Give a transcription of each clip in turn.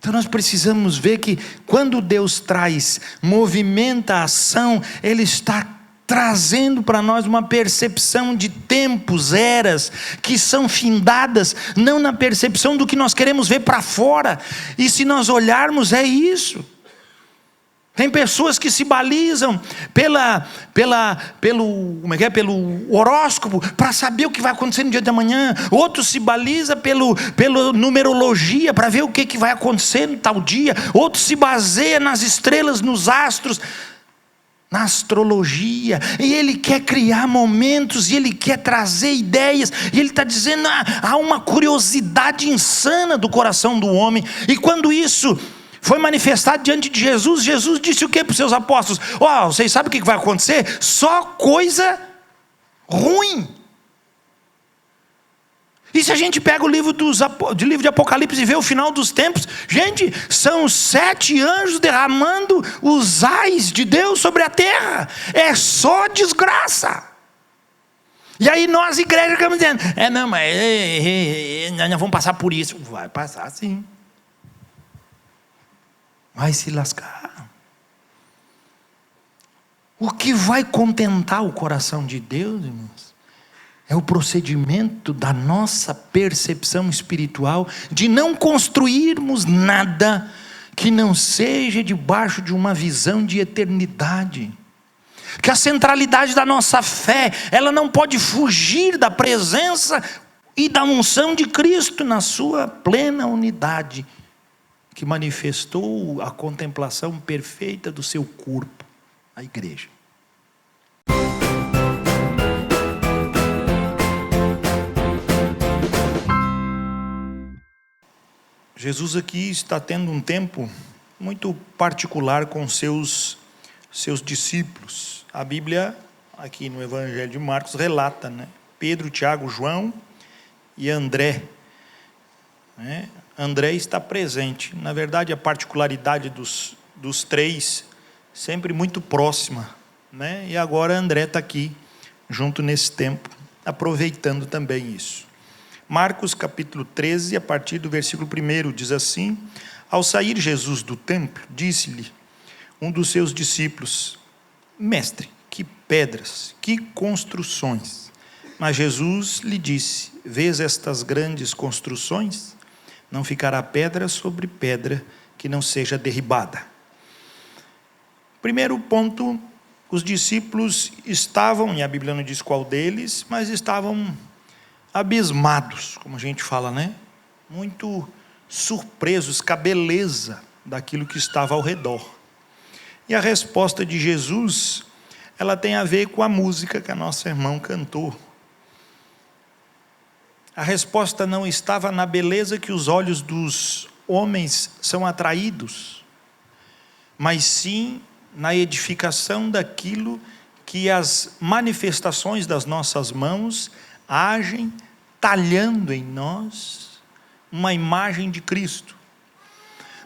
Então nós precisamos ver que quando Deus movimenta a ação, Ele está trazendo para nós uma percepção de tempos, eras, que são findadas, não na percepção do que nós queremos ver para fora. E se nós olharmos, é isso. Tem pessoas que se balizam pelo horóscopo para saber o que vai acontecer no dia de amanhã. Outros se balizam pela numerologia para ver o que vai acontecer no tal dia. Outros se baseiam nas estrelas, nos astros, na astrologia. E ele quer criar momentos, e ele quer trazer ideias. E ele está dizendo, há uma curiosidade insana do coração do homem. E quando isso foi manifestado diante de Jesus, Jesus disse o que para os seus apóstolos? Vocês sabem o que vai acontecer? Só coisa ruim. E se a gente pega o livro de Apocalipse e vê o final dos tempos, gente, são 7 anjos derramando os ais de Deus sobre a terra. É só desgraça. E aí nós, igreja, ficamos dizendo, nós vamos passar por isso. Vai passar sim. Vai se lascar. O que vai contentar o coração de Deus, irmãos, é o procedimento da nossa percepção espiritual de não construirmos nada que não seja debaixo de uma visão de eternidade. Que a centralidade da nossa fé, ela não pode fugir da presença e da unção de Cristo na sua plena unidade, que manifestou a contemplação perfeita do seu corpo, a igreja. Jesus aqui está tendo um tempo muito particular com seus discípulos. A Bíblia, aqui no Evangelho de Marcos, relata, Pedro, Tiago, João e André. André está presente. Na verdade, a particularidade dos 3, sempre muito próxima, E agora André está aqui, junto nesse tempo, aproveitando também isso. Marcos capítulo 13, a partir do versículo 1, diz assim: Ao sair Jesus do templo, disse-lhe um dos seus discípulos: Mestre, que pedras, que construções. Mas Jesus lhe disse: Vês estas grandes construções? Não ficará pedra sobre pedra que não seja derribada. Primeiro ponto, os discípulos estavam, e a Bíblia não diz qual deles, mas estavam abismados, como a gente fala, muito surpresos com a beleza daquilo que estava ao redor. E a resposta de Jesus, ela tem a ver com a música que a nossa irmã cantou. A resposta não estava na beleza que os olhos dos homens são atraídos, mas sim na edificação daquilo que as manifestações das nossas mãos agem, talhando em nós uma imagem de Cristo.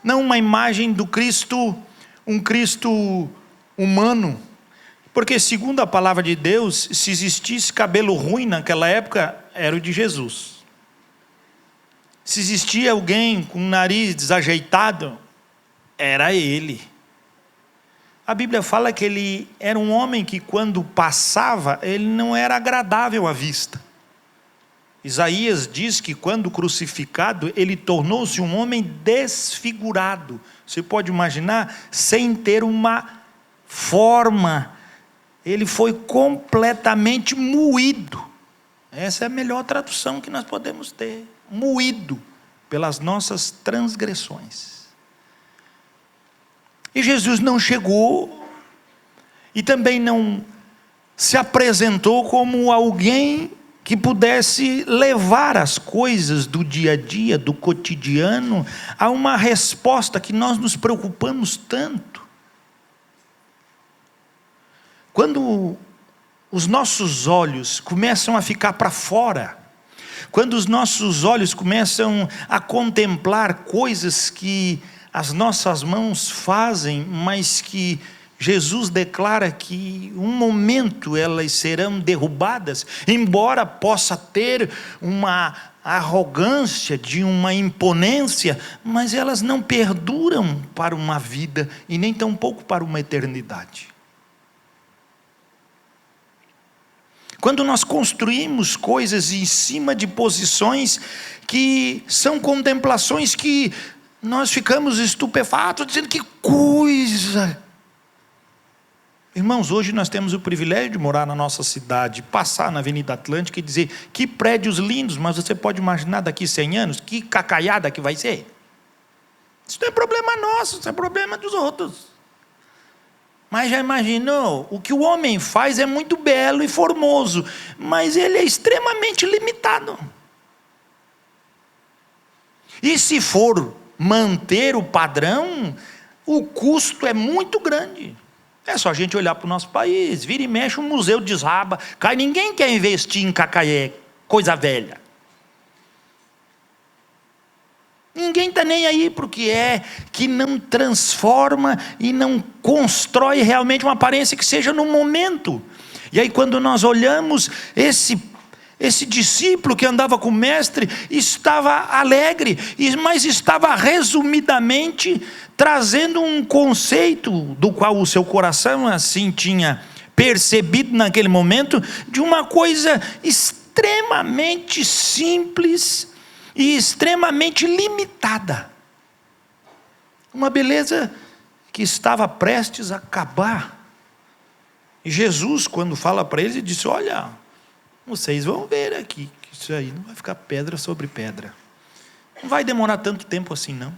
Não uma imagem do Cristo, um Cristo humano, porque segundo a palavra de Deus, se existisse cabelo ruim naquela época, era o de Jesus. Se existia alguém com o nariz desajeitado, era ele. A Bíblia fala que ele era um homem que quando passava, ele não era agradável à vista. Isaías diz que quando crucificado, ele tornou-se um homem desfigurado. Você pode imaginar, sem ter uma forma, ele foi completamente moído. Essa é a melhor tradução que nós podemos ter. Moído pelas nossas transgressões. E Jesus não chegou e também não se apresentou como alguém que pudesse levar as coisas do dia a dia, do cotidiano, a uma resposta que nós nos preocupamos tanto. Quando os nossos olhos começam a ficar para fora, quando os nossos olhos começam a contemplar coisas que as nossas mãos fazem, mas que Jesus declara que um momento elas serão derrubadas, embora possa ter uma arrogância, de uma imponência, mas elas não perduram para uma vida e nem tampouco para uma eternidade. Quando nós construímos coisas em cima de posições que são contemplações que nós ficamos estupefatos, dizendo que coisa. Irmãos, hoje nós temos o privilégio de morar na nossa cidade, passar na Avenida Atlântica e dizer que prédios lindos, mas você pode imaginar daqui 100 anos, que cacaiada que vai ser. Isso não é problema nosso, isso é problema dos outros. Mas já imaginou? O que o homem faz é muito belo e formoso, mas ele é extremamente limitado. E se for manter o padrão, o custo é muito grande. É só a gente olhar para o nosso país, vira e mexe, um museu desaba, cai, ninguém quer investir em Cacaé, coisa velha. Ninguém está nem aí para o que é, que não transforma e não constrói realmente uma aparência que seja no momento. E aí quando nós olhamos esse discípulo que andava com o mestre, estava alegre, mas estava resumidamente trazendo um conceito do qual o seu coração assim tinha percebido naquele momento, de uma coisa extremamente simples e extremamente limitada. Uma beleza que estava prestes a acabar. E Jesus, quando fala para eles, disse: olha, vocês vão ver aqui, que isso aí não vai ficar pedra sobre pedra. Não vai demorar tanto tempo assim, não.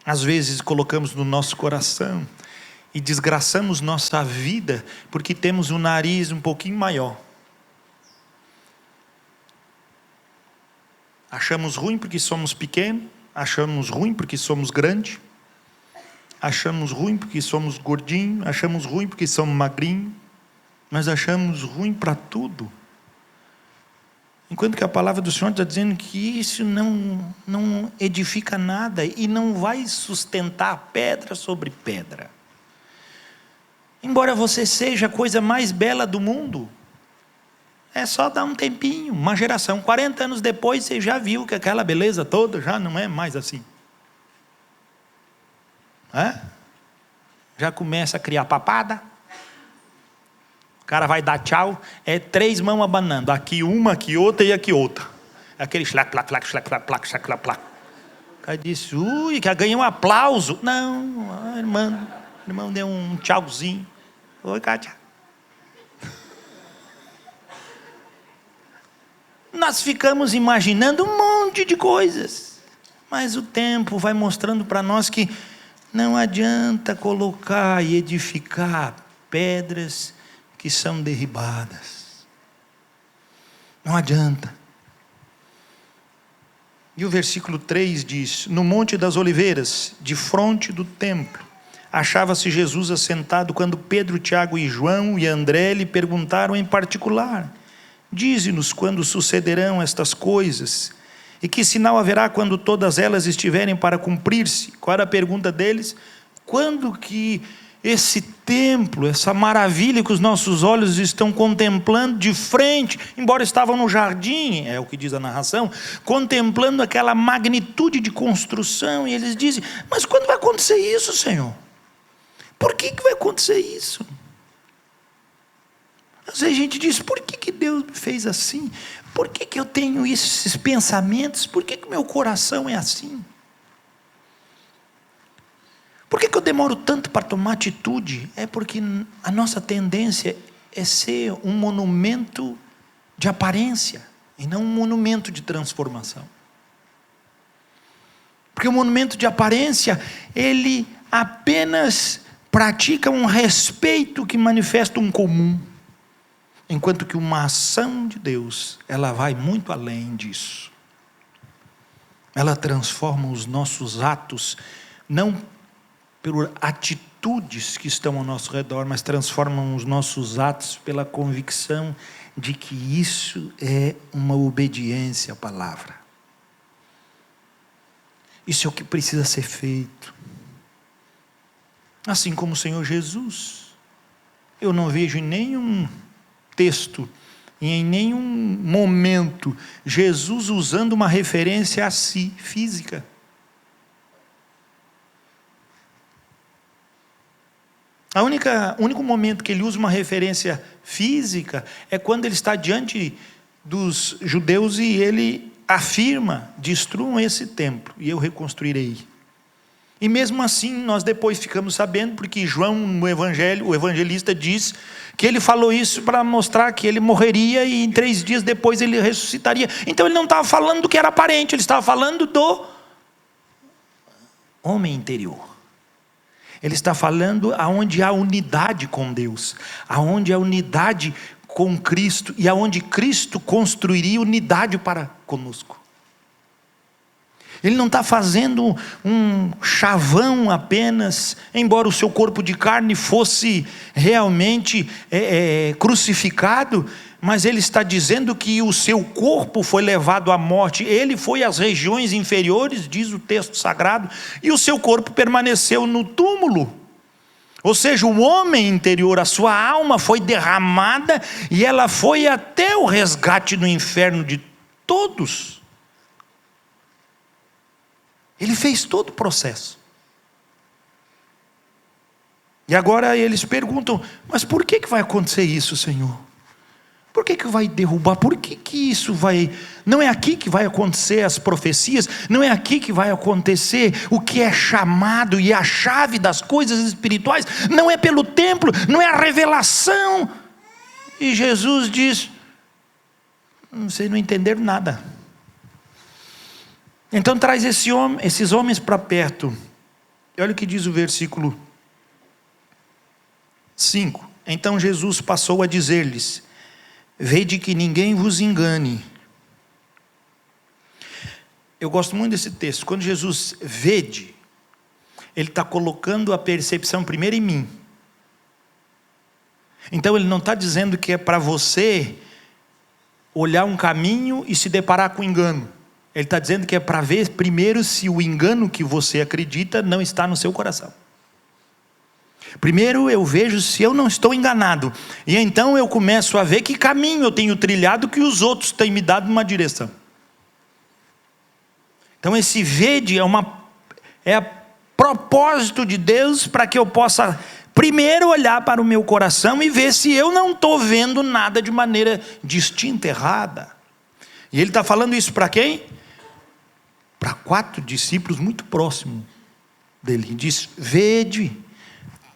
Às vezes colocamos no nosso coração e desgraçamos nossa vida porque temos um nariz um pouquinho maior. Achamos ruim porque somos pequenos, achamos ruim porque somos grandes, achamos ruim porque somos gordinhos, achamos ruim porque somos magrinhos, mas achamos ruim para tudo. Enquanto que a palavra do Senhor está dizendo que isso não edifica nada e não vai sustentar pedra sobre pedra. Embora você seja a coisa mais bela do mundo, é só dar um tempinho, uma geração, 40 anos depois você já viu que aquela beleza toda já não é mais assim. Já começa a criar papada. O cara vai dar tchau, é 3 mãos abanando, aqui uma, aqui outra e aqui outra. Aquele schlac, plac, plac, schlac, plac, plac, schlac, plac, plac. O cara disse: ui, que ganhei um aplauso. Não, o irmão deu um tchauzinho. Oi, Kátia. Nós ficamos imaginando um monte de coisas, mas o tempo vai mostrando para nós que não adianta colocar e edificar pedras que são derribadas. Não adianta. E o versículo 3 diz: no Monte das Oliveiras, de fronte do templo, achava-se Jesus assentado, quando Pedro, Tiago e João e André lhe perguntaram em particular: dize-nos quando sucederão estas coisas, e que sinal haverá quando todas elas estiverem para cumprir-se? Qual era a pergunta deles? Quando que esse templo, essa maravilha que os nossos olhos estão contemplando de frente, embora estavam no jardim, é o que diz a narração, contemplando aquela magnitude de construção, e eles dizem: mas quando vai acontecer isso, Senhor? Por que vai acontecer isso? Às vezes a gente diz: por que Deus me fez assim? Por que eu tenho esses pensamentos? Por que o meu coração é assim? Por que eu demoro tanto para tomar atitude? É porque a nossa tendência é ser um monumento de aparência e não um monumento de transformação. Porque o monumento de aparência, ele apenas pratica um respeito que manifesta um comum. Enquanto que uma ação de Deus, ela vai muito além disso. Ela transforma os nossos atos, não por atitudes que estão ao nosso redor, mas transforma os nossos atos pela convicção de que isso é uma obediência à palavra. Isso é o que precisa ser feito. Assim como o Senhor Jesus. Eu não vejo em nenhum texto e em nenhum momento Jesus usando uma referência a si, física. O único momento que ele usa uma referência física é quando ele está diante dos judeus e ele afirma: destruam esse templo e eu reconstruirei. E mesmo assim nós depois ficamos sabendo, porque João no Evangelho, o evangelista diz que ele falou isso para mostrar que ele morreria e em 3 dias depois ele ressuscitaria. Então ele não estava falando do que era aparente, ele estava falando do homem interior. Ele está falando aonde há unidade com Deus, aonde há unidade com Cristo e aonde Cristo construiria unidade para conosco. Ele não está fazendo um chavão apenas, embora o seu corpo de carne fosse realmente crucificado, mas ele está dizendo que o seu corpo foi levado à morte, ele foi às regiões inferiores, diz o texto sagrado, e o seu corpo permaneceu no túmulo. Ou seja, o homem interior, a sua alma foi derramada e ela foi até o resgate no inferno de todos. Ele fez todo o processo. E agora eles perguntam: mas por que vai acontecer isso, Senhor? Por que vai derrubar? Por que isso vai... Não é aqui que vai acontecer as profecias? Não é aqui que vai acontecer o que é chamado e a chave das coisas espirituais? Não é pelo templo, não é a revelação. E Jesus diz: vocês não entenderam nada. Então traz esses homens para perto. E olha o que diz o versículo 5. Então Jesus passou a dizer-lhes: vede que ninguém vos engane. Eu gosto muito desse texto. Quando Jesus vede, ele está colocando a percepção primeiro em mim. Então ele não está dizendo que é para você olhar um caminho e se deparar com engano. Ele está dizendo que é para ver primeiro se o engano que você acredita não está no seu coração. Primeiro eu vejo se eu não estou enganado, e então eu começo a ver que caminho eu tenho trilhado, que os outros têm me dado uma direção. Então esse vede é a propósito de Deus para que eu possa primeiro olhar para o meu coração e ver se eu não estou vendo nada de maneira distinta, errada. E ele está falando isso para quem? Para 4 discípulos muito próximos dele. Ele diz: vede,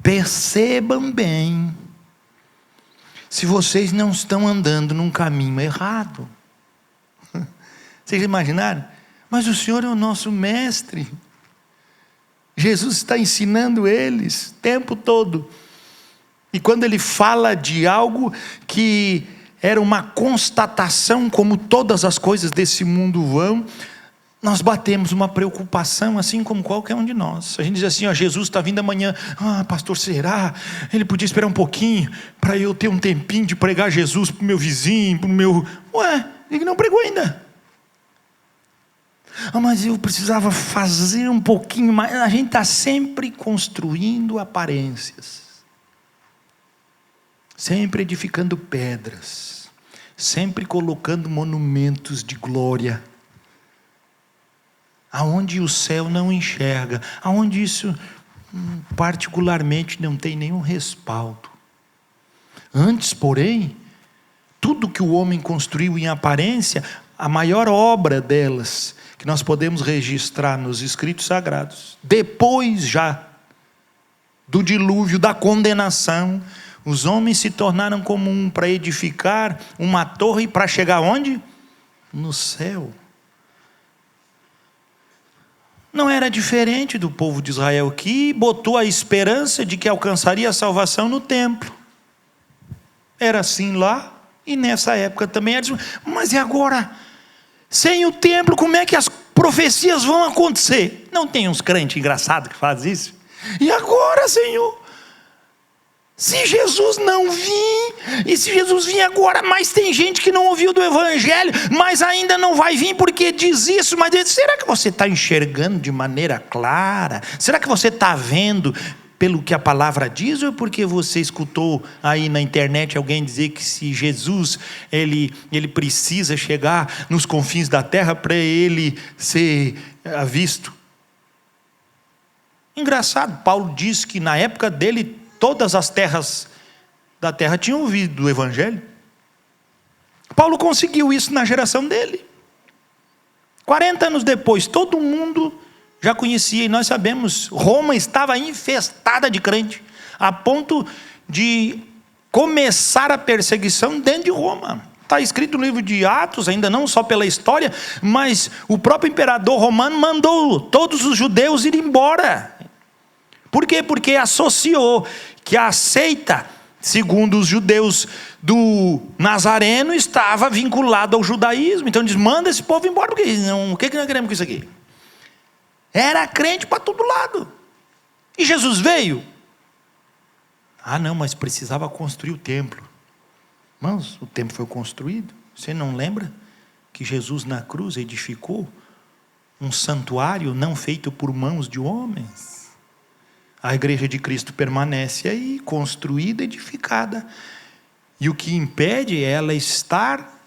percebam bem se vocês não estão andando num caminho errado. Vocês imaginaram? Mas o Senhor é o nosso mestre. Jesus está ensinando eles o tempo todo. E quando ele fala de algo que era uma constatação, como todas as coisas desse mundo vão, nós batemos uma preocupação, assim como qualquer um de nós. A gente diz assim: ó, Jesus está vindo amanhã. Pastor, será? Ele podia esperar um pouquinho para eu ter um tempinho de pregar Jesus para o meu vizinho, para o meu... Ué, ele não pregou ainda. Mas eu precisava fazer um pouquinho mais. A gente está sempre construindo aparências, sempre edificando pedras, sempre colocando monumentos de glória, aonde o céu não enxerga, aonde isso particularmente não tem nenhum respaldo. Antes, porém, tudo que o homem construiu em aparência, a maior obra delas, que nós podemos registrar nos escritos sagrados, depois já do dilúvio, da condenação, os homens se tornaram comum para edificar uma torre para chegar onde? No céu. Não era diferente do povo de Israel, que botou a esperança de que alcançaria a salvação no templo. Era assim lá, e nessa época também era assim. Mas e agora? Sem o templo, como é que as profecias vão acontecer? Não tem uns crentes engraçados que fazem isso? E agora, Senhor? Se Jesus não vir, e se Jesus vir agora, mas tem gente que não ouviu do Evangelho, mas ainda não vai vir porque diz isso, mas será que você está enxergando de maneira clara? Será que você está vendo pelo que a palavra diz, ou porque você escutou aí na internet alguém dizer que se Jesus ele precisa chegar nos confins da terra para ele ser visto? Engraçado, Paulo diz que na época dele todas as terras da terra tinham ouvido do evangelho. Paulo conseguiu isso na geração dele. 40 anos depois, todo mundo já conhecia, e nós sabemos, Roma estava infestada de crente, a ponto de começar a perseguição dentro de Roma. Está escrito no livro de Atos, ainda não só pela história, mas o próprio imperador romano mandou todos os judeus ir embora. Por quê? Porque associou que a seita, segundo os judeus do Nazareno, estava vinculado ao judaísmo. Então diz, manda esse povo embora, porque não, o que nós queremos com isso aqui? Era crente para todo lado. E Jesus veio. Ah não, mas precisava construir o templo. Irmãos, o templo foi construído. Você não lembra que Jesus na cruz edificou um santuário não feito por mãos de homens? A igreja de Cristo permanece aí, construída, edificada. E o que impede é ela estar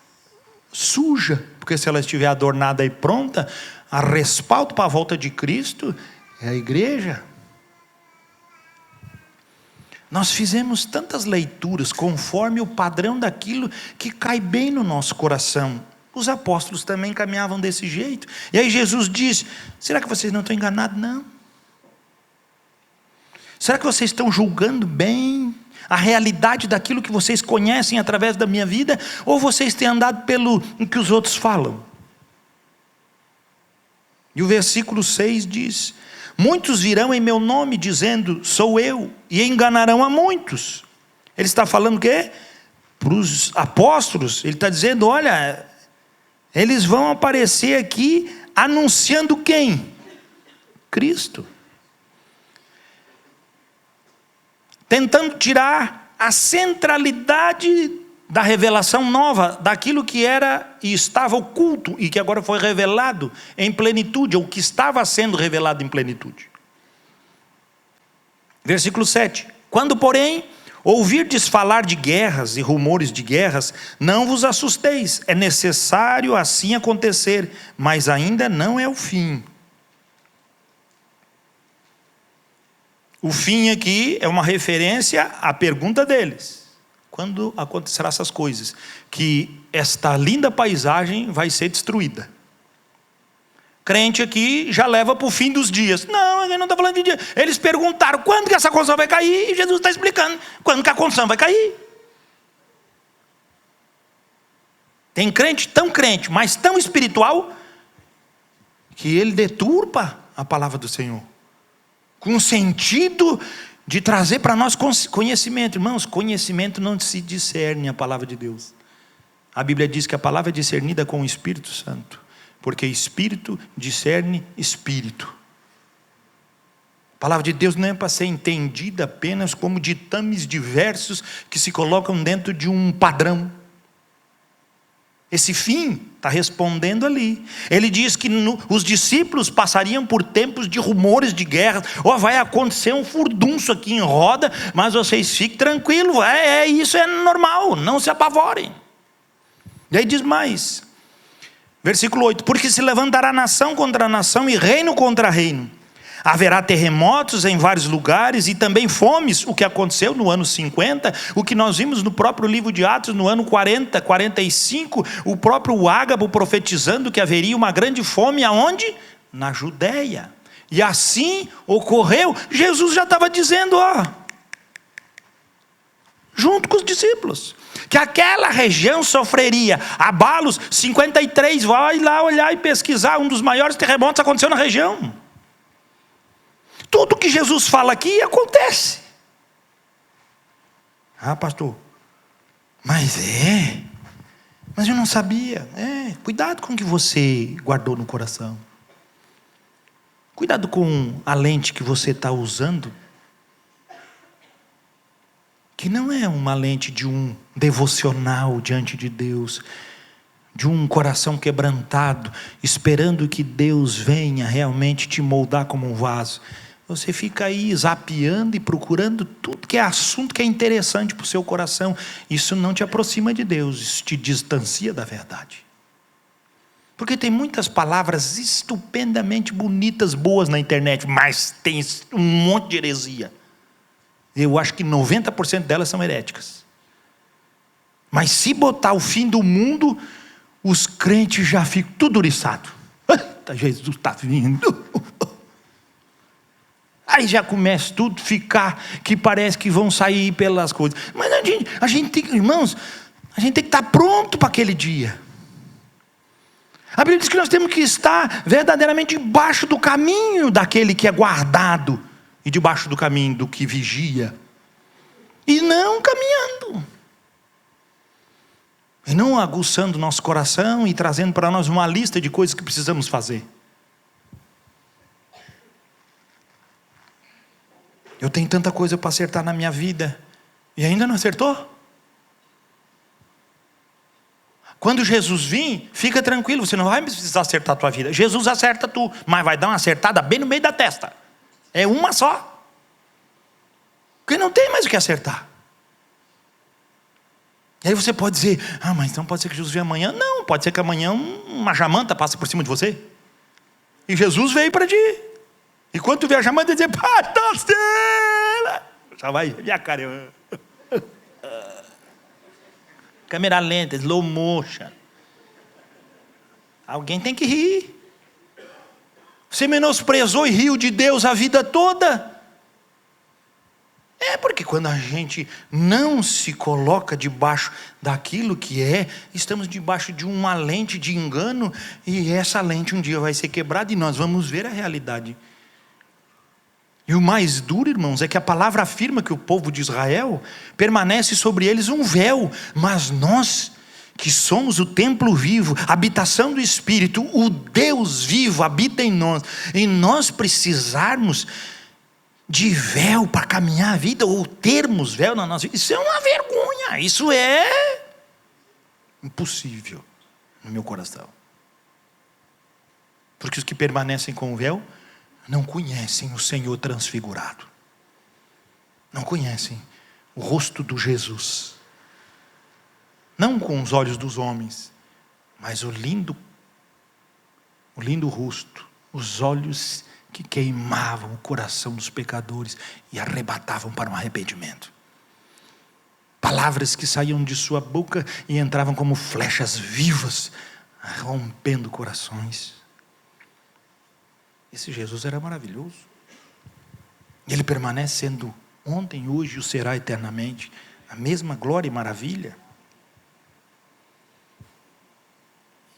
suja. Porque se ela estiver adornada e pronta, a respaldo para a volta de Cristo é a igreja. Nós fizemos tantas leituras conforme o padrão daquilo que cai bem no nosso coração. Os apóstolos também caminhavam desse jeito. E aí Jesus diz, será que vocês não estão enganados? Não. Será que vocês estão julgando bem a realidade daquilo que vocês conhecem através da minha vida? Ou vocês têm andado pelo que os outros falam? E o versículo 6 diz, muitos virão em meu nome dizendo, sou eu, e enganarão a muitos. Ele está falando o quê? Para os apóstolos, ele está dizendo, olha, eles vão aparecer aqui anunciando quem? Cristo. Tentando tirar a centralidade da revelação nova, daquilo que era e estava oculto, e que agora foi revelado em plenitude, ou que estava sendo revelado em plenitude. Versículo 7. Quando, porém, ouvirdes falar de guerras e rumores de guerras, não vos assusteis, é necessário assim acontecer, mas ainda não é o fim. O fim aqui é uma referência à pergunta deles. Quando acontecerão essas coisas? Que esta linda paisagem vai ser destruída. Crente aqui já leva para o fim dos dias. Não, ele não está falando de dia. Eles perguntaram quando que essa construção vai cair, e Jesus está explicando quando que a construção vai cair. Tem crente, mas tão espiritual, que ele deturpa a palavra do Senhor. Com sentido de trazer para nós conhecimento. Irmãos, conhecimento não se discerne a palavra de Deus. A Bíblia diz que a palavra é discernida com o Espírito Santo, porque Espírito discerne Espírito. A palavra de Deus não é para ser entendida apenas como ditames diversos que se colocam dentro de um padrão. Esse fim está respondendo ali. Ele diz que os discípulos passariam por tempos de rumores de guerra. Vai acontecer um furdunço aqui em Roda, mas vocês fiquem tranquilos. Isso é normal, não se apavorem. E aí diz mais. Versículo 8. Porque se levantará nação contra nação e reino contra reino. Haverá terremotos em vários lugares e também fomes, o que aconteceu no ano 50, o que nós vimos no próprio livro de Atos, no ano 40, 45, o próprio Ágabo profetizando que haveria uma grande fome, aonde? Na Judéia. E assim ocorreu. Jesus já estava dizendo, junto com os discípulos, que aquela região sofreria abalos. 53, vai lá olhar e pesquisar, um dos maiores terremotos aconteceu na região. Tudo que Jesus fala aqui acontece. Pastor, mas eu não sabia. Cuidado com o que você guardou no coração. Cuidado com a lente que você está usando, que não é uma lente de um devocional diante de Deus, de um coração quebrantado, esperando que Deus venha realmente te moldar como um vaso. Você fica aí zapeando e procurando tudo que é assunto que é interessante para o seu coração. Isso não te aproxima de Deus, isso te distancia da verdade. Porque tem muitas palavras estupendamente bonitas, boas na internet, mas tem um monte de heresia. Eu acho que 90% delas são heréticas. Mas se botar o fim do mundo, os crentes já ficam tudo oriçado. Jesus está vindo. Aí já começa tudo a ficar que parece que vão sair pelas coisas. Mas a gente tem, irmãos, a gente tem que estar pronto para aquele dia. A Bíblia diz que nós temos que estar verdadeiramente debaixo do caminho daquele que é guardado e debaixo do caminho do que vigia. E não caminhando. E não aguçando o nosso coração e trazendo para nós uma lista de coisas que precisamos fazer. Eu tenho tanta coisa para acertar na minha vida e ainda não acertou? Quando Jesus vir, fica tranquilo, você não vai precisar acertar a tua vida. Jesus acerta tu, mas vai dar uma acertada bem no meio da testa. É uma só. Porque não tem mais o que acertar. E aí você pode dizer, mas então pode ser que Jesus venha amanhã. Não, pode ser que amanhã uma jamanta passe por cima de você. E Jesus veio para ti. E quando tu vê a jamanta, dizer, já vai, minha cara. Câmera lenta, slow motion. Alguém tem que rir. Você menosprezou e riu de Deus a vida toda. É porque quando a gente não se coloca debaixo daquilo que é, estamos debaixo de uma lente de engano, e essa lente um dia vai ser quebrada e nós vamos ver a realidade. E o mais duro, irmãos, é que a palavra afirma que o povo de Israel permanece sobre eles um véu, mas nós, que somos o templo vivo, a habitação do Espírito, o Deus vivo habita em nós, e nós precisarmos de véu para caminhar a vida, ou termos véu na nossa vida, isso é uma vergonha, isso é impossível no meu coração. Porque os que permanecem com o véu não conhecem o Senhor transfigurado. Não conhecem o rosto do Jesus. Não com os olhos dos homens, mas o lindo rosto, os olhos que queimavam o coração dos pecadores e arrebatavam para um arrependimento. Palavras que saíam de sua boca e entravam como flechas vivas, rompendo corações. Esse Jesus era maravilhoso. Ele permanece sendo ontem, hoje e o será eternamente. A mesma glória e maravilha.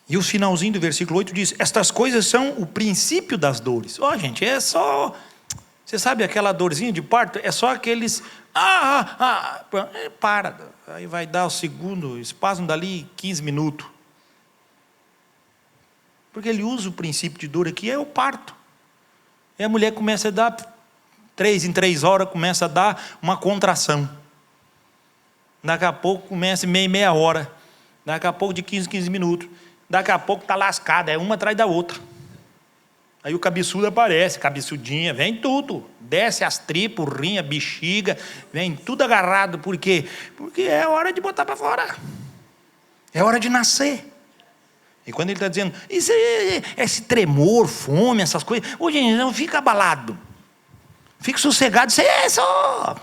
E o finalzinho do versículo 8 diz, estas coisas são o princípio das dores. Gente, é só, você sabe aquela dorzinha de parto? É só aqueles, para, aí vai dar o segundo espasmo dali 15 minutos. Porque ele usa o princípio de dor aqui, é o parto. E a mulher começa a dar, 3 em 3 horas, começa a dar uma contração. Daqui a pouco começa meia hora. Daqui a pouco de 15 minutos. Daqui a pouco está lascada, é uma atrás da outra. Aí o cabeçudo aparece, cabeçudinha, vem tudo. Desce as tripas, rinha, bexiga, vem tudo agarrado. Por quê? Porque é hora de botar para fora. É hora de nascer. E quando ele está dizendo, esse tremor, fome, essas coisas, gente, não fica abalado. Fique sossegado, isso é só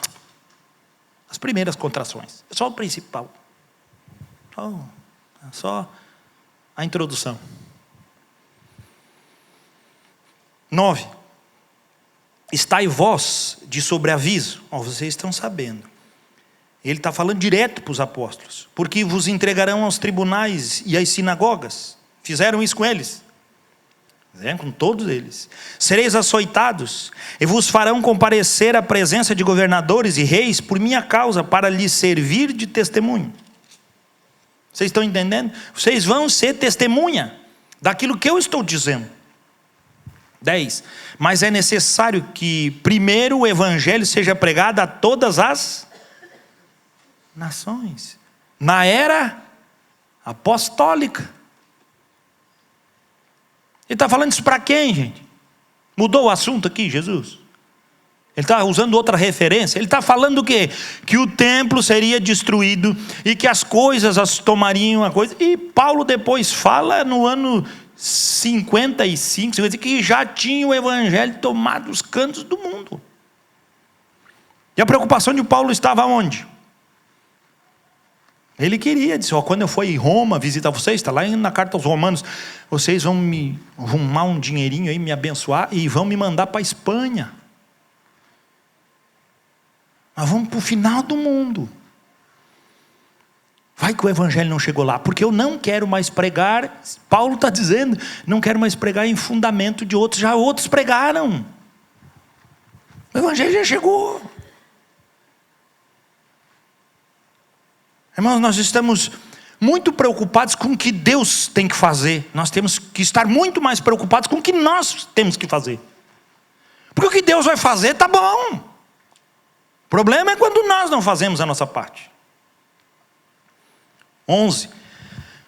as primeiras contrações. É só o principal. Só a introdução. 9. Estai vós de sobreaviso. Vocês estão sabendo. Ele está falando direto para os apóstolos. Porque vos entregarão aos tribunais e às sinagogas. Fizeram isso com eles. Fizeram com todos eles. Sereis açoitados e vos farão comparecer à presença de governadores e reis por minha causa, para lhes servir de testemunho. Vocês estão entendendo? Vocês vão ser testemunha daquilo que eu estou dizendo. 10. Mas é necessário que primeiro o evangelho seja pregado a todas as nações. Na era apostólica. Ele está falando isso para quem, gente? Mudou o assunto aqui, Jesus? Ele está usando outra referência. Ele está falando o quê? Que o templo seria destruído e que as coisas as tomariam a coisa. E Paulo depois fala no ano 55, que já tinha o evangelho tomado os cantos do mundo. E a preocupação de Paulo estava onde? Ele queria, disse, quando eu for em Roma visitar vocês, está lá na carta aos Romanos, vocês vão me arrumar um dinheirinho aí, me abençoar e vão me mandar para a Espanha. Nós vamos para o final do mundo. Vai que o evangelho não chegou lá, porque eu não quero mais pregar, Paulo está dizendo, não quero mais pregar em fundamento de outros, já outros pregaram. O evangelho já chegou. Irmãos, nós estamos muito preocupados com o que Deus tem que fazer. Nós temos que estar muito mais preocupados com o que nós temos que fazer. Porque o que Deus vai fazer está bom. O problema é quando nós não fazemos a nossa parte. 11.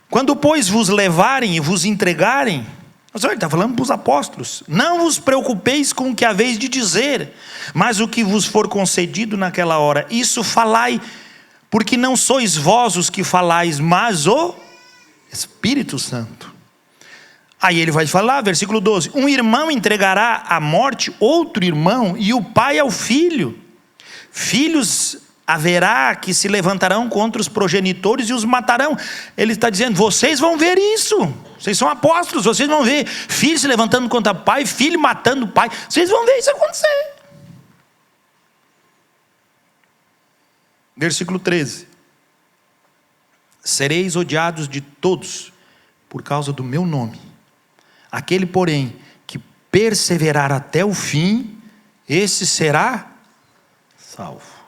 Quando, pois, vos levarem e vos entregarem, ele está falando para os apóstolos, não vos preocupeis com o que haveis de dizer, mas o que vos for concedido naquela hora, isso falai, porque não sois vós os que falais, mas o Espírito Santo. Aí ele vai falar, versículo 12, um irmão entregará à morte outro irmão, e o pai ao filho. Filhos haverá que se levantarão contra os progenitores e os matarão. Ele está dizendo, vocês vão ver isso. Vocês são apóstolos, vocês vão ver filho se levantando contra pai, filho matando pai. Vocês vão ver isso acontecer. Versículo 13. Sereis odiados de todos por causa do meu nome. Aquele, porém, que perseverar até o fim, esse será salvo.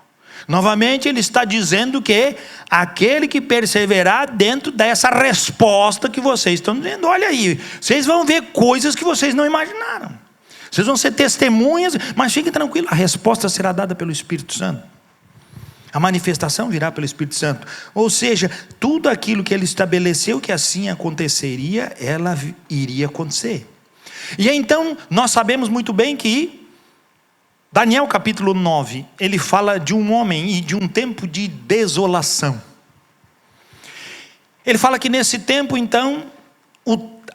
Novamente ele está dizendo que aquele que perseverar dentro dessa resposta que vocês estão dizendo, olha aí, vocês vão ver coisas que vocês não imaginaram. Vocês vão ser testemunhas, mas fiquem tranquilos, a resposta será dada pelo Espírito Santo. A manifestação virá pelo Espírito Santo. Ou seja, tudo aquilo que ele estabeleceu que assim aconteceria, ela iria acontecer. E então, nós sabemos muito bem que Daniel capítulo 9, ele fala de um homem e de um tempo de desolação. Ele fala que nesse tempo, então,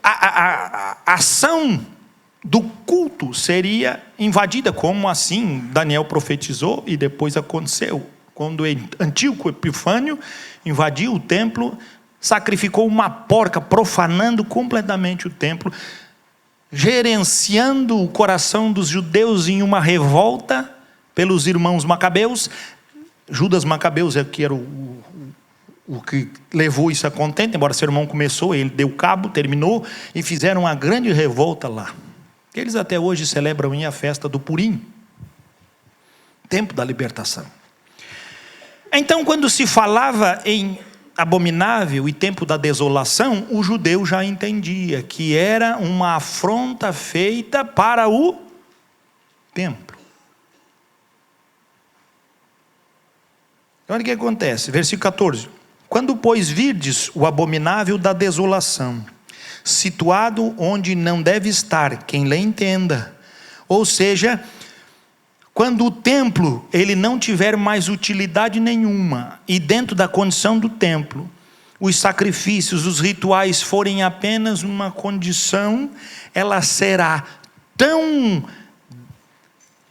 a ação do culto seria invadida, como assim Daniel profetizou e depois aconteceu. Quando Antíoco Epifânio invadiu o templo, sacrificou uma porca, profanando completamente o templo, gerenciando o coração dos judeus em uma revolta pelos irmãos macabeus. Judas Macabeus é que era o que levou isso a contento, embora seu irmão começou, ele deu cabo, terminou, e fizeram uma grande revolta lá. Eles até hoje celebram a festa do Purim, tempo da libertação. Então, quando se falava em abominável e tempo da desolação, o judeu já entendia que era uma afronta feita para o templo. Olha o que acontece, versículo 14. Quando, pois, virdes o abominável da desolação, situado onde não deve estar, quem lhe entenda. Ou seja, quando o templo ele não tiver mais utilidade nenhuma, e dentro da condição do templo, os sacrifícios, os rituais forem apenas uma condição, ela será tão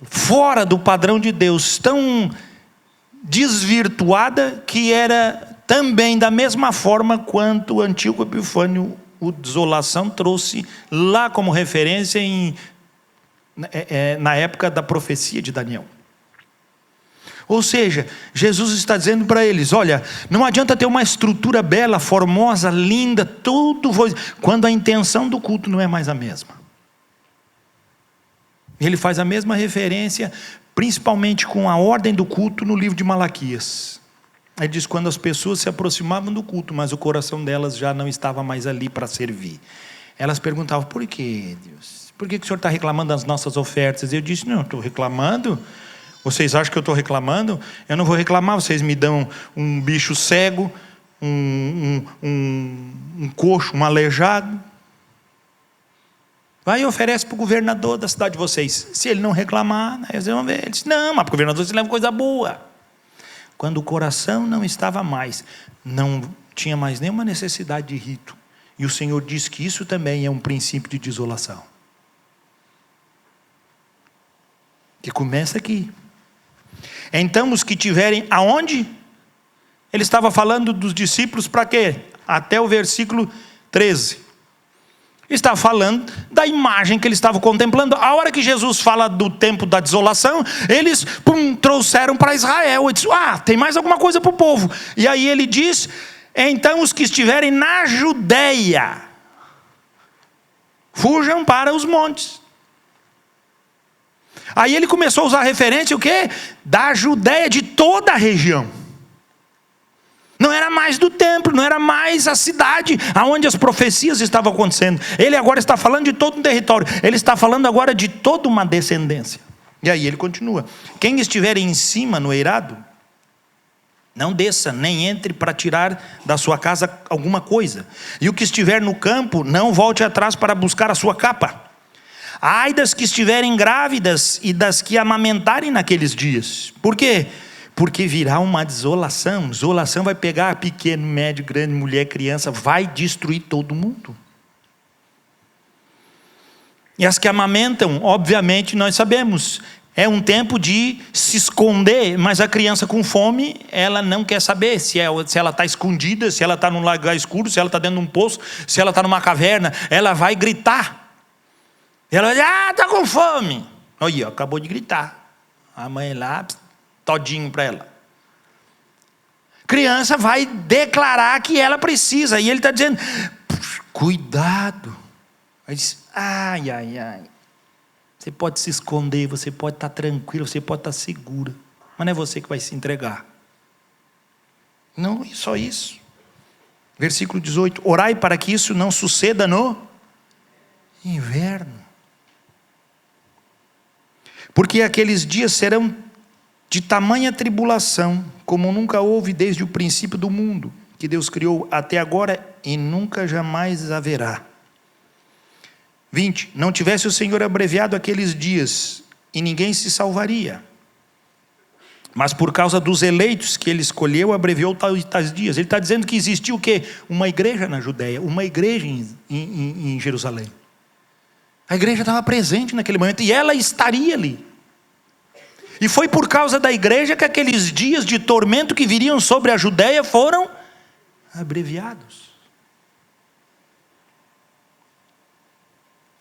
fora do padrão de Deus, tão desvirtuada, que era também da mesma forma quanto o Antíoco Epifânio, o desolação, trouxe lá como referência na época da profecia de Daniel. Ou seja, Jesus está dizendo para eles, olha, não adianta ter uma estrutura bela, formosa, linda, tudo, quando a intenção do culto não é mais a mesma. Ele faz a mesma referência, principalmente com a ordem do culto no livro de Malaquias. Ele diz, quando as pessoas se aproximavam do culto, mas o coração delas já não estava mais ali para servir. Elas perguntavam, por que, Deus? Por que o senhor está reclamando das nossas ofertas? Eu disse, não, estou reclamando. Vocês acham que eu estou reclamando? Eu não vou reclamar, vocês me dão um bicho cego, um coxo, um aleijado. Vai e oferece para o governador da cidade de vocês. Se ele não reclamar, eles vão ver. Ele disse, não, mas para o governador você leva coisa boa. Quando o coração não estava mais, não tinha mais nenhuma necessidade de rito. E o Senhor diz que isso também é um princípio de desolação. Que começa aqui. Então os que tiverem, aonde? Ele estava falando dos discípulos para quê? Até o versículo 13. Está falando da imagem que eles estavam contemplando. A hora que Jesus fala do tempo da desolação, eles trouxeram para Israel. Ele disse, tem mais alguma coisa para o povo. E aí ele diz, então os que estiverem na Judeia, fujam para os montes. Aí ele começou a usar a referência, o quê? Da Judeia, de toda a região. Não era mais do templo, não era mais a cidade onde as profecias estavam acontecendo. Ele agora está falando de todo um território. Ele está falando agora de toda uma descendência. E aí ele continua. Quem estiver em cima no eirado, não desça, nem entre para tirar da sua casa alguma coisa. E o que estiver no campo, não volte atrás para buscar a sua capa. Ai das que estiverem grávidas e das que amamentarem naqueles dias. Por quê? Porque virá uma desolação. Desolação vai pegar pequeno, médio, grande, mulher, criança, vai destruir todo mundo. E as que amamentam, obviamente nós sabemos, é um tempo de se esconder, mas a criança com fome, ela não quer saber se ela está escondida, se ela está num lugar escuro, se ela está dentro de um poço, se ela está numa caverna, ela vai gritar. Ela vai dizer, está com fome. Olha, acabou de gritar. A mãe lá, todinho para ela. Criança vai declarar que ela precisa. E ele está dizendo, cuidado. Aí diz, ai. Você pode se esconder, você pode estar tranquilo, você pode estar segura. Mas não é você que vai se entregar. Não, só isso. Versículo 18. Orai para que isso não suceda no inverno. Porque aqueles dias serão de tamanha tribulação, como nunca houve desde o princípio do mundo, que Deus criou até agora e nunca jamais haverá. 20. Não tivesse o Senhor abreviado aqueles dias, e ninguém se salvaria. Mas por causa dos eleitos que ele escolheu, abreviou tais dias. Ele está dizendo que existiu o quê? Uma igreja na Judeia, uma igreja em Jerusalém. A igreja estava presente naquele momento, e ela estaria ali. E foi por causa da igreja que aqueles dias de tormento que viriam sobre a Judeia foram abreviados.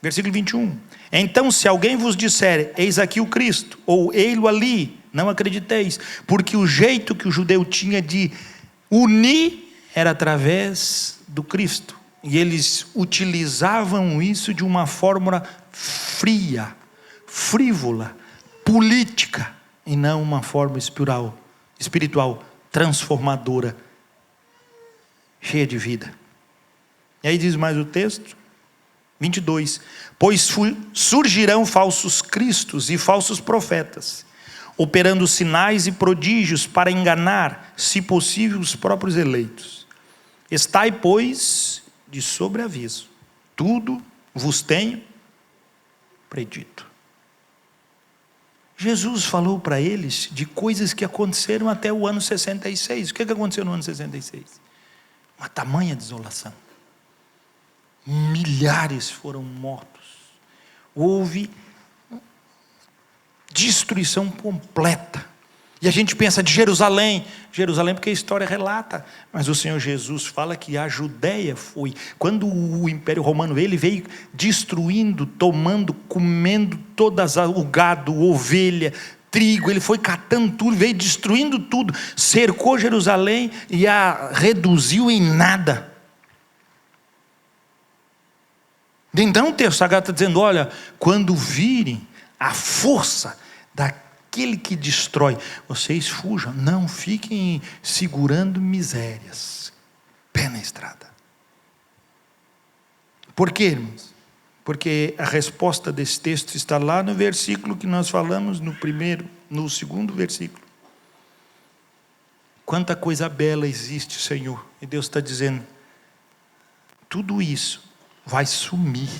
Versículo 21. Então se alguém vos disser, eis aqui o Cristo, ou ei-lo ali, não acrediteis, porque o jeito que o judeu tinha de unir era através do Cristo. E eles utilizavam isso de uma forma fria, frívola, política, e não uma forma espiritual, transformadora, cheia de vida. E aí diz mais o texto, 22. Pois surgirão falsos cristos e falsos profetas, operando sinais e prodígios para enganar, se possível, os próprios eleitos. Estai, pois, de sobreaviso. Tudo vos tenho predito. Jesus falou para eles de coisas que aconteceram até o ano 66. O que aconteceu no ano 66? Uma tamanha desolação. Milhares foram mortos. Houve destruição completa. E a gente pensa de Jerusalém porque a história relata, mas o Senhor Jesus fala que a Judeia foi, quando o Império Romano veio, ele veio destruindo, tomando, comendo todas o gado, ovelha, trigo, ele foi catando tudo, veio destruindo tudo, cercou Jerusalém e a reduziu em nada. Então o texto sagrado está dizendo, olha, quando virem a força daquele que destrói, vocês fujam, não fiquem segurando misérias, pé na estrada. Por quê, irmãos? Porque a resposta desse texto está lá no versículo que nós falamos, no segundo versículo. Quanta coisa bela existe, Senhor, e Deus está dizendo, tudo isso vai sumir.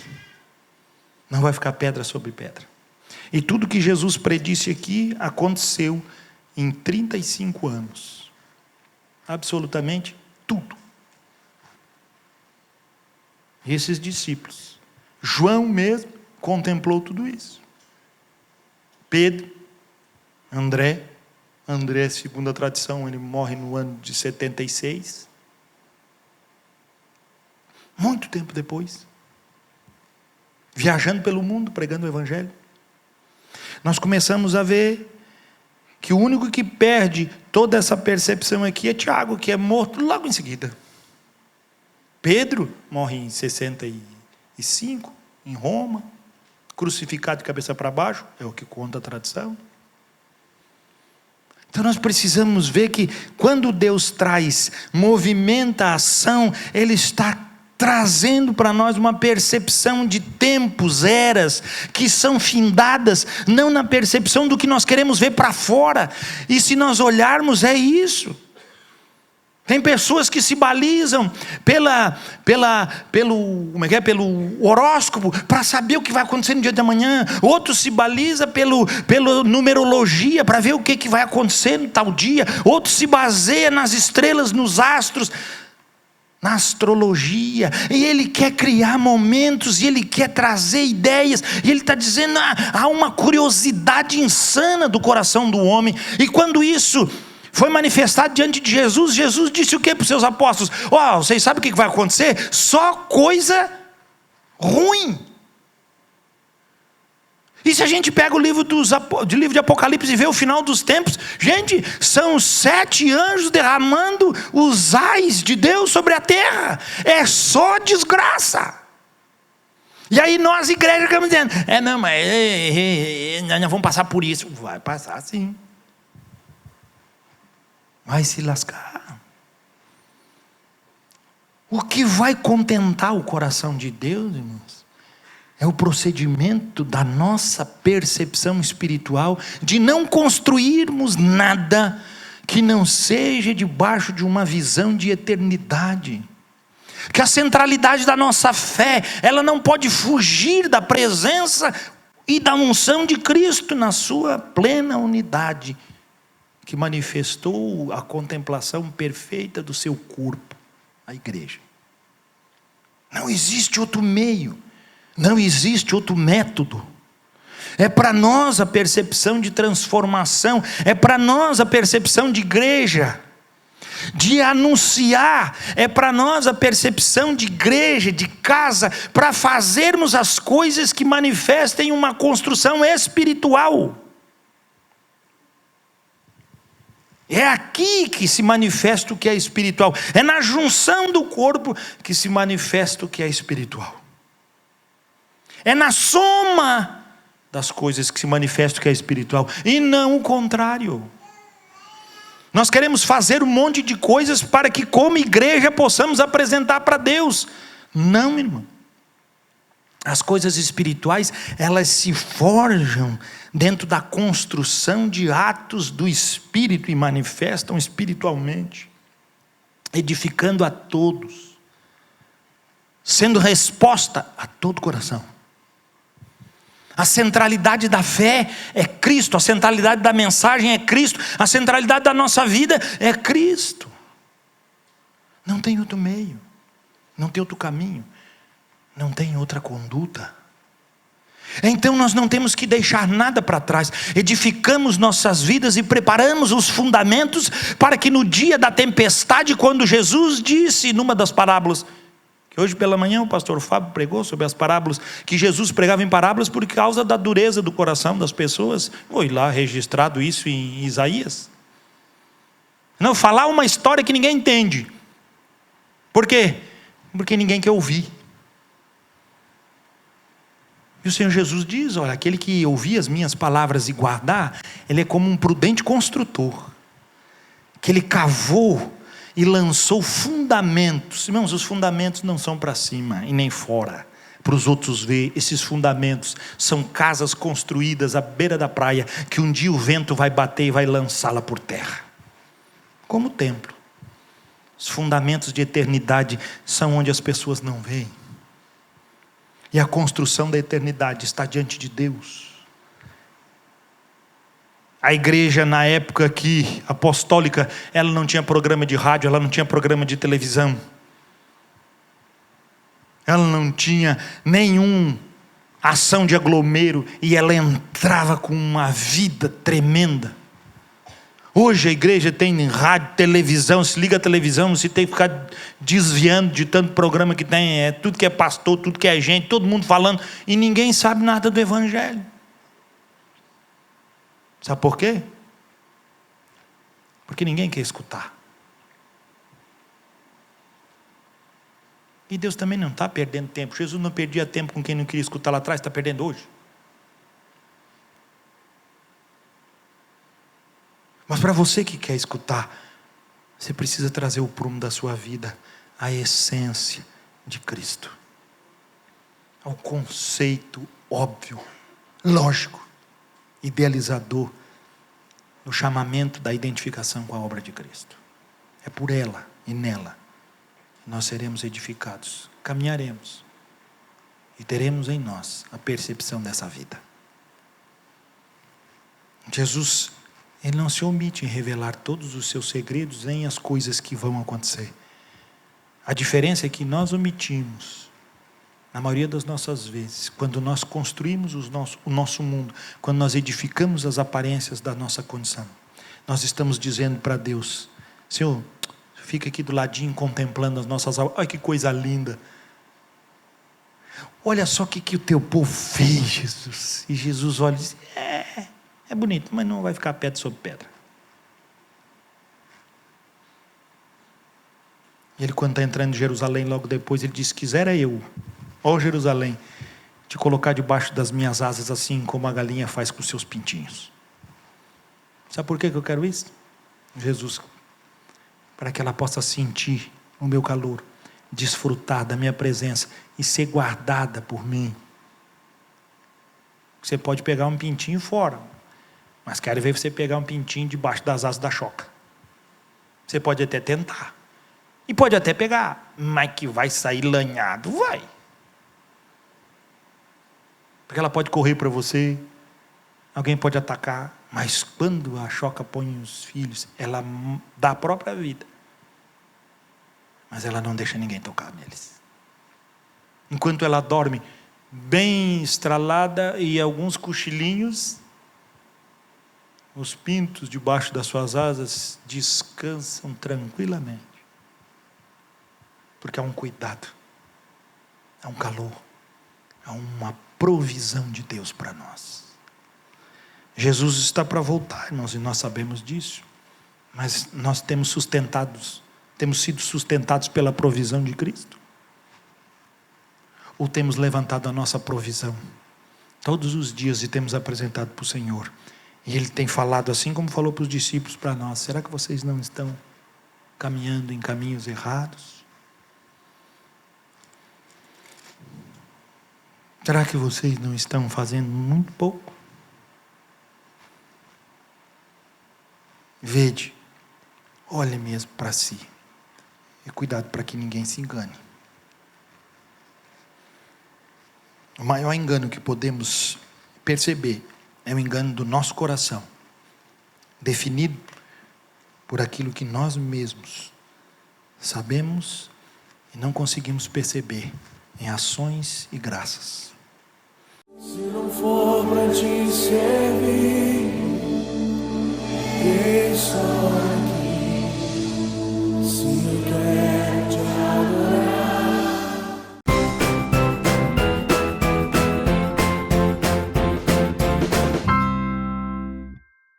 Não vai ficar pedra sobre pedra. E tudo que Jesus predisse aqui aconteceu em 35 anos. Absolutamente tudo. Esses discípulos. João mesmo contemplou tudo isso. Pedro, André, segundo a tradição, ele morre no ano de 76. Muito tempo depois. Viajando pelo mundo, pregando o Evangelho. Nós começamos a ver que o único que perde toda essa percepção aqui é Tiago, que é morto logo em seguida. Pedro morre em 65, em Roma, crucificado de cabeça para baixo, é o que conta a tradição. Então nós precisamos ver que quando Deus traz, movimenta a ação, Ele está trazendo para nós uma percepção de tempos, eras, que são findadas, não na percepção do que nós queremos ver para fora. E se nós olharmos, é isso. Tem pessoas que se balizam pelo horóscopo para saber o que vai acontecer no dia de amanhã. Outros se balizam pela numerologia para ver o que vai acontecer no tal dia. Outros se baseiam nas estrelas, nos astros, na astrologia. E ele quer criar momentos, e ele quer trazer ideias. E ele está dizendo, há uma curiosidade insana do coração do homem. E quando isso foi manifestado diante de Jesus, Jesus disse o que para os seus apóstolos? Vocês sabem o que vai acontecer? Só coisa ruim. E se a gente pega o livro de Apocalipse e vê o final dos tempos, gente, são 7 anjos derramando os ais de Deus sobre a terra. É só desgraça. E aí nós, igreja, ficamos dizendo, nós vamos passar por isso. Vai passar sim. Vai se lascar. O que vai contentar o coração de Deus, irmãos, é o procedimento da nossa percepção espiritual de não construirmos nada que não seja debaixo de uma visão de eternidade. Que a centralidade da nossa fé, ela não pode fugir da presença e da unção de Cristo na sua plena unidade, que manifestou a contemplação perfeita do seu corpo, a igreja. Não existe outro meio, não existe outro método. É para nós a percepção de transformação, é para nós a percepção de igreja, de anunciar, é para nós a percepção de igreja, de casa, para fazermos as coisas que manifestem uma construção espiritual. É aqui que se manifesta o que é espiritual. É na junção do corpo que se manifesta o que é espiritual. É na soma das coisas que se manifesta o que é espiritual, e não o contrário. Nós queremos fazer um monte de coisas para que, como igreja, possamos apresentar para Deus. Não, irmão. As coisas espirituais, elas se forjam dentro da construção de atos do Espírito e manifestam espiritualmente, edificando a todos, sendo resposta a todo coração. A centralidade da fé é Cristo, a centralidade da mensagem é Cristo, a centralidade da nossa vida é Cristo. Não tem outro meio, não tem outro caminho, não tem outra conduta. Então nós não temos que deixar nada para trás. Edificamos nossas vidas e preparamos os fundamentos para que no dia da tempestade, quando Jesus disse numa das parábolas, que hoje pela manhã o pastor Fábio pregou sobre as parábolas, que Jesus pregava em parábolas por causa da dureza do coração das pessoas. Foi lá registrado isso em Isaías. Não, falar uma história que ninguém entende. Por quê? Porque ninguém quer ouvir. E o Senhor Jesus diz, olha, aquele que ouvir as minhas palavras e guardar, ele é como um prudente construtor, que ele cavou e lançou fundamentos. Irmãos, os fundamentos não são para cima e nem fora, para os outros ver. Esses fundamentos são casas construídas à beira da praia, que um dia o vento vai bater e vai lançá-la por terra. Como o templo. Os fundamentos de eternidade são onde as pessoas não veem. E a construção da eternidade está diante de Deus. A igreja na época aqui, apostólica, ela não tinha programa de rádio, ela não tinha programa de televisão. Ela não tinha nenhuma ação de aglomero, e ela entrava com uma vida tremenda. Hoje a igreja tem rádio, televisão, se liga a televisão, se tem que ficar desviando de tanto programa que tem, tudo que é pastor, tudo que é gente, todo mundo falando, e ninguém sabe nada do evangelho. Sabe por quê? Porque ninguém quer escutar. E Deus também não está perdendo tempo. Jesus não perdia tempo com quem não queria escutar lá atrás, está perdendo hoje. Mas para você que quer escutar, você precisa trazer o prumo da sua vida, a essência de Cristo, ao conceito óbvio, lógico, idealizador, no chamamento da identificação com a obra de Cristo. É por ela e nela que nós seremos edificados, caminharemos e teremos em nós a percepção dessa vida. Jesus, Ele não se omite em revelar todos os seus segredos nem as coisas que vão acontecer. A diferença é que nós omitimos, na maioria das nossas vezes, quando nós construímos o nosso mundo, quando nós edificamos as aparências da nossa condição, nós estamos dizendo para Deus: Senhor, fica aqui do ladinho contemplando as nossas obras, olha que coisa linda, olha só o que o teu povo fez, Jesus. E Jesus olha e diz: é bonito, mas não vai ficar pedra sobre pedra. E ele, quando está entrando em Jerusalém, logo depois, ele diz: quisera eu, ó Jerusalém, te colocar debaixo das minhas asas, assim como a galinha faz com os seus pintinhos. Sabe por que eu quero isso? Jesus, para que ela possa sentir o meu calor, desfrutar da minha presença e ser guardada por mim. Você pode pegar um pintinho fora, mas quero ver você pegar um pintinho debaixo das asas da choca. Você pode até tentar, e pode até pegar, mas que vai sair lanhado, vai. Porque ela pode correr para você, alguém pode atacar, mas quando a choca põe os filhos, ela dá a própria vida, mas ela não deixa ninguém tocar neles. Enquanto ela dorme bem estralada e alguns cochilinhos, os pintos debaixo das suas asas descansam tranquilamente, porque há um cuidado, há um calor, há uma provisão de Deus para nós. Jesus está para voltar, irmãos, e nós sabemos disso, mas nós temos sido sustentados pela provisão de Cristo? Ou temos levantado a nossa provisão todos os dias e temos apresentado para o Senhor? E Ele tem falado assim como falou para os discípulos, para nós: será que vocês não estão caminhando em caminhos errados? Será que vocês não estão fazendo muito pouco? Vede, olhe mesmo para si, e cuidado para que ninguém se engane. O maior engano que podemos perceber é o engano do nosso coração, definido por aquilo que nós mesmos sabemos e não conseguimos perceber em ações e graças. Se não for para te servir, quem sou?